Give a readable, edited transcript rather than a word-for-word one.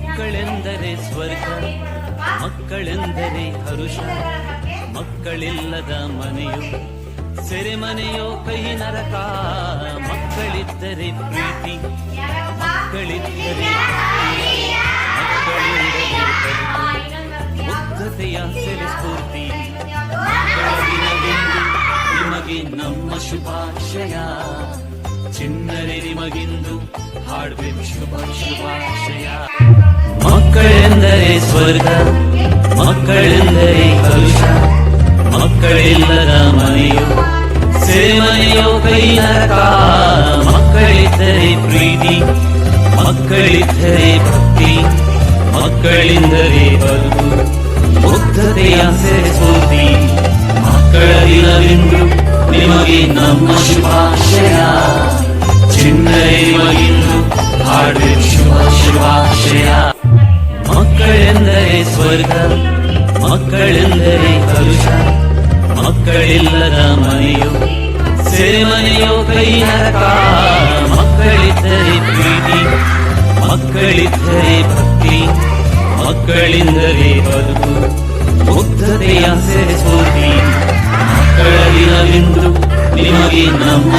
ಮಕ್ಕಳೆಂದರೆ ಸ್ವರ್ಗ, ಮಕ್ಕಳೆಂದರೆ ಹರುಷ, ಮಕ್ಕಳಿಲ್ಲದ ಮನೆಯೋ ಸೆರೆಮನೆಯೋ ಕೈ ನರಕ. ಮಕ್ಕಳಿದ್ದರೆ ಪ್ರೀತಿ, ಮಕ್ಕಳಿದ್ದರೆ ಮುಗ್ಧತೆಯ ಸೆರೆ ಸ್ಫೂರ್ತಿ. ಮಕ್ಕಳ ದಿನವೆಂದು ನಿಮಗೆ ನಮ್ಮ ಶುಭಾಶಯ. ಚಿನ್ನರೆ ನಿಮಗಿಂದು ಹಾಡ್ಬೇಕು ಶುಭಾಶಯ. ಮಕ್ಕಳೆಂದರೆ ಸ್ವರ್ಗ, ಮಕ್ಕಳೆಂದರೆ ಹರುಷ, ಮಕ್ಕಳಿಲ್ಲದ ಮನೆಯೋ ಸೆರೆಮನೆಯೋ ಕೈ ನರಕ. ಮಕ್ಕಳಿದ್ದರೆ ಪ್ರೀತಿ, ಮಕ್ಕಳಿದ್ದರೆ ಭಕ್ತಿ, ಮಕ್ಕಳಿಂದರೆ ಬದುಕು ಮುಗ್ಧತೆಯ ಸೆರೆ ಸ್ಫೂರ್ತಿ. ಮಕ್ಕಳ ದಿನವೆಂದು ನಿಮಗೆ ನಮ್ಮ ಶುಭಾಶಯ. ಚಿನ್ನರೆ ನಿಮಗಿಂದು ಹಾಡ್ಬೇಕು ಶುಭಾಶಯ. ಮಕ್ಕಳೆಂದರೆ ಸ್ವರ್ಗ, ಮಕ್ಕಳೆಂದರೆ ಹರುಷ, ಮಕ್ಕಳಿಲ್ಲದ ಮನೆಯೋ ಸೆರೆಮನೆಯೋ ಕೈ ನರಕ. ಮಕ್ಕಳಿದ್ದರೆ ಪ್ರೀತಿ, ಮಕ್ಕಳಿದ್ದರೆ ಭಕ್ತಿ, ಮಕ್ಕಳಿಂದರೆ ಬದುಕು ಮುಗ್ಧತೆಯ ಸೆರೆ ಸ್ಫೂರ್ತಿ. ಮಕ್ಕಳ ದಿನವೆಂದು ನಿಮಗೆ ನಮ್ಮ